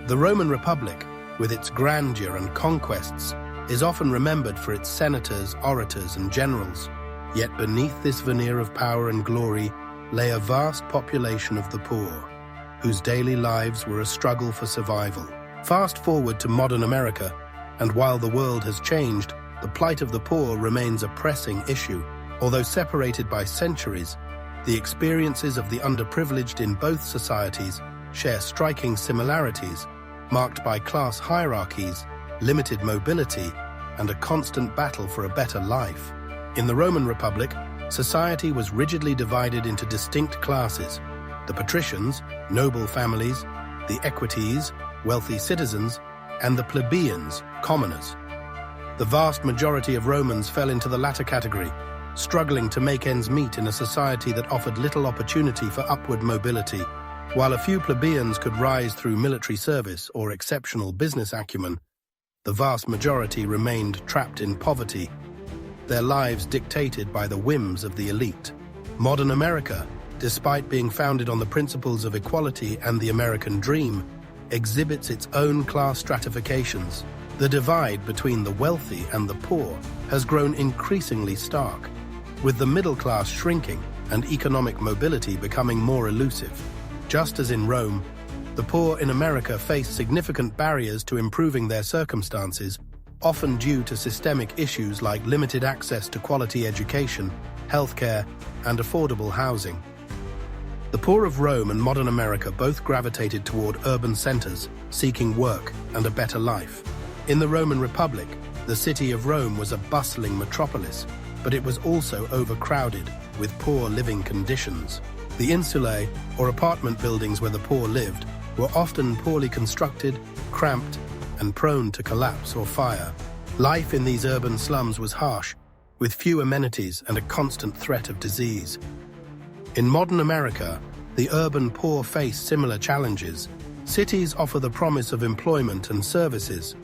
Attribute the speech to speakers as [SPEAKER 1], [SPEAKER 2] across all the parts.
[SPEAKER 1] The Roman Republic, with its grandeur and conquests, is often remembered for its senators, orators, and generals. Yet beneath this veneer of power and glory lay a vast population of the poor, whose daily lives were a struggle for survival. Fast forward to modern America, and while the world has changed, the plight of the poor remains a pressing issue. Although separated by centuries, the experiences of the underprivileged in both societies share striking similarities, marked by class hierarchies, limited mobility, and a constant battle for a better life. In the Roman Republic, society was rigidly divided into distinct classes: the patricians, noble families; the equites, wealthy citizens; and the plebeians, commoners. The vast majority of Romans fell into the latter category, struggling to make ends meet in a society that offered little opportunity for upward mobility. While a few plebeians could rise through military service or exceptional business acumen, the vast majority remained trapped in poverty, their lives dictated by the whims of the elite. Modern America, despite being founded on the principles of equality and the American dream, exhibits its own class stratifications. The divide between the wealthy and the poor has grown increasingly stark, with the middle class shrinking and economic mobility becoming more elusive. Just as in Rome, the poor in America face significant barriers to improving their circumstances, often due to systemic issues like limited access to quality education, healthcare, and affordable housing. The poor of Rome and modern America both gravitated toward urban centers, seeking work and a better life. In the Roman Republic, the city of Rome was a bustling metropolis, but it was also overcrowded, with poor living conditions. The insulae, or apartment buildings where the poor lived, were often poorly constructed, cramped, and prone to collapse or fire. Life in these urban slums was harsh, with few amenities and a constant threat of disease. In modern America, the urban poor face similar challenges. Cities offer the promise of employment and services,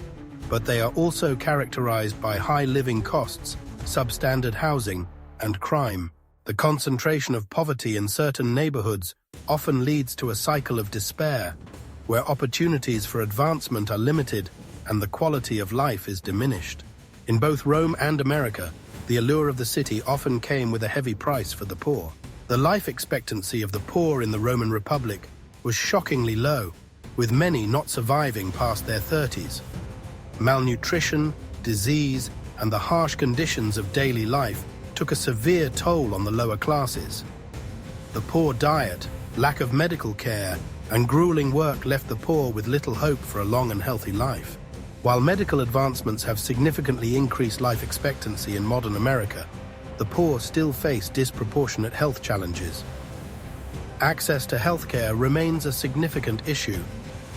[SPEAKER 1] but they are also characterized by high living costs, substandard housing, and crime. The concentration of poverty in certain neighborhoods often leads to a cycle of despair, where opportunities for advancement are limited and the quality of life is diminished. In both Rome and America, the allure of the city often came with a heavy price for the poor. The life expectancy of the poor in the Roman Republic was shockingly low, with many not surviving past their 30s. Malnutrition, disease, and the harsh conditions of daily life took a severe toll on the lower classes. The poor diet, lack of medical care, and grueling work left the poor with little hope for a long and healthy life. While medical advancements have significantly increased life expectancy in modern America, the poor still face disproportionate health challenges. Access to healthcare remains a significant issue,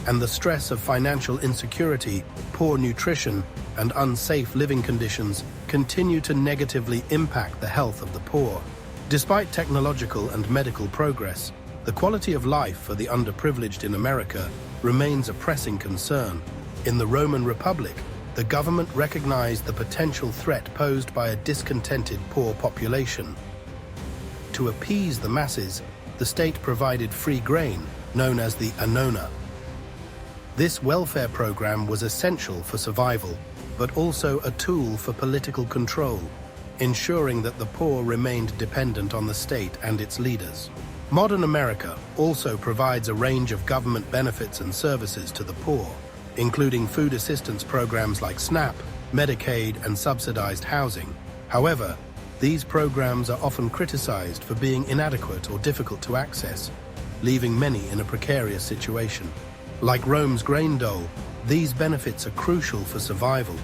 [SPEAKER 1] and the stress of financial insecurity, poor nutrition, and unsafe living conditions continue to negatively impact the health of the poor. Despite technological and medical progress, the quality of life for the underprivileged in America remains a pressing concern. In the Roman Republic, the government recognized the potential threat posed by a discontented poor population. To appease the masses, the state provided free grain, known as the annona. This welfare program was essential for survival, but also a tool for political control, ensuring that the poor remained dependent on the state and its leaders. Modern America also provides a range of government benefits and services to the poor, including food assistance programs like SNAP, Medicaid, and subsidized housing. However, these programs are often criticized for being inadequate or difficult to access, leaving many in a precarious situation. Like Rome's grain dole, these benefits are crucial for survival,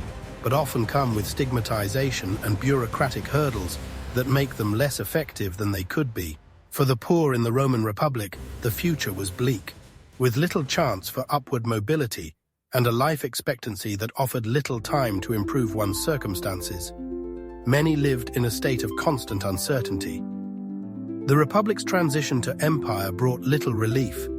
[SPEAKER 1] but often come with stigmatization and bureaucratic hurdles that make them less effective than they could be. For the poor in the Roman Republic, the future was bleak, with little chance for upward mobility and a life expectancy that offered little time to improve one's circumstances. Many lived in a state of constant uncertainty. The Republic's transition to empire brought little relief,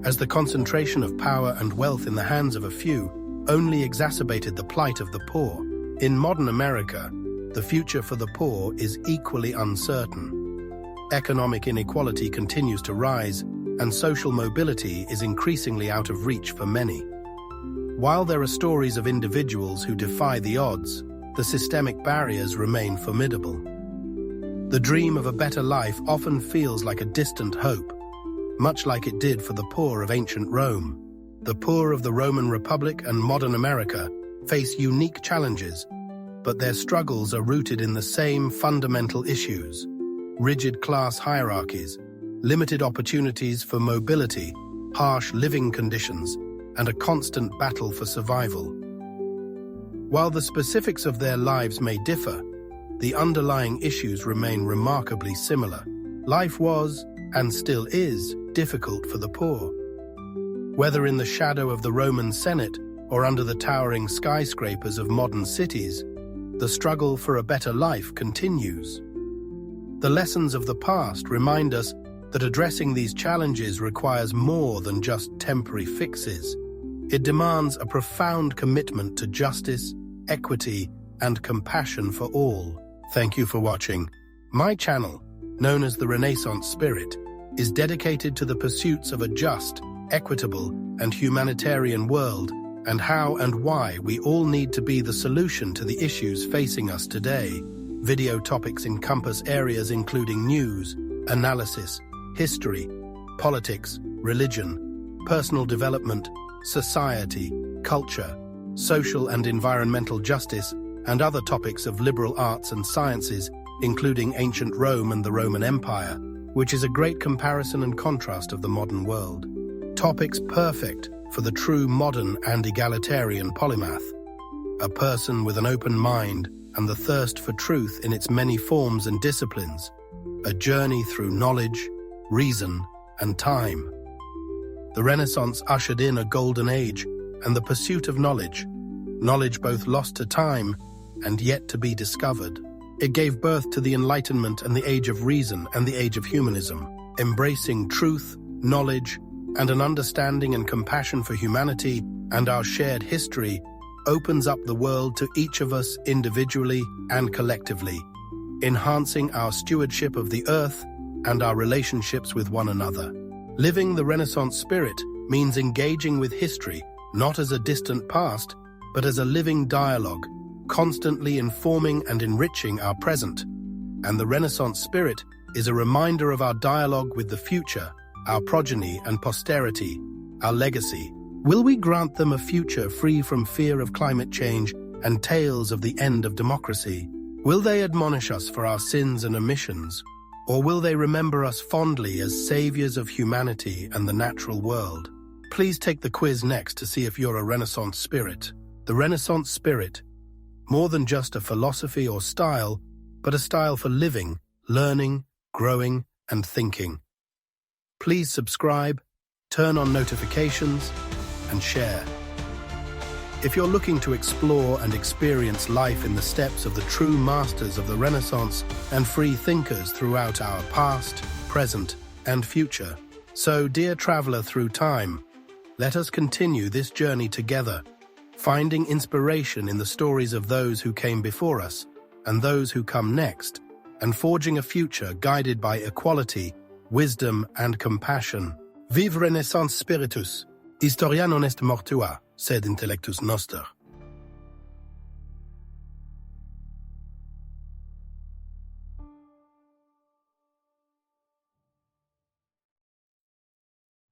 [SPEAKER 1] as the concentration of power and wealth in the hands of a few only exacerbated the plight of the poor. In modern America, the future for the poor is equally uncertain. Economic inequality continues to rise, and social mobility is increasingly out of reach for many. While there are stories of individuals who defy the odds, the systemic barriers remain formidable. The dream of a better life often feels like a distant hope, much like it did for the poor of ancient Rome. The poor of the Roman Republic and modern America face unique challenges, but their struggles are rooted in the same fundamental issues: rigid class hierarchies, limited opportunities for mobility, harsh living conditions, and a constant battle for survival. While the specifics of their lives may differ, the underlying issues remain remarkably similar. Life was, and still is, difficult for the poor. Whether in the shadow of the Roman Senate or under the towering skyscrapers of modern cities, the struggle for a better life continues. The lessons of the past remind us that addressing these challenges requires more than just temporary fixes. It demands a profound commitment to justice, equity, and compassion for all. Thank you for watching. My channel, known as the Renaissance Spirit, is dedicated to the pursuits of a just, equitable, and humanitarian world, and how and why we all need to be the solution to the issues facing us today. Video topics encompass areas including news, analysis, history, politics, religion, personal development, society, culture, social and environmental justice, and other topics of liberal arts and sciences, including ancient Rome and the Roman Empire, which is a great comparison and contrast of the modern world. Topics perfect for the true modern and egalitarian polymath, a person with an open mind and the thirst for truth in its many forms and disciplines, a journey through knowledge, reason, and time. The Renaissance ushered in a golden age and the pursuit of knowledge both lost to time and yet to be discovered. It gave birth to the Enlightenment and the Age of Reason and the Age of Humanism, embracing truth, knowledge, and an understanding and compassion for humanity and our shared history opens up the world to each of us individually and collectively, enhancing our stewardship of the earth and our relationships with one another. Living the Renaissance spirit means engaging with history not as a distant past, but as a living dialogue, constantly informing and enriching our present. And the Renaissance spirit is a reminder of our dialogue with the future, our progeny and posterity, our legacy. Will we grant them a future free from fear of climate change and tales of the end of democracy? Will they admonish us for our sins and omissions? Or will they remember us fondly as saviors of humanity and the natural world? Please take the quiz next to see if you're a Renaissance spirit. The Renaissance spirit, more than just a philosophy or style, but a style for living, learning, growing, and thinking. Please subscribe, turn on notifications, and share. If you're looking to explore and experience life in the steps of the true masters of the Renaissance and free thinkers throughout our past, present, and future. So, dear traveler through time, let us continue this journey together, finding inspiration in the stories of those who came before us and those who come next, and forging a future guided by equality, wisdom, and compassion. Vive Renaissance Spiritus! Historia non est mortua, sed intellectus noster.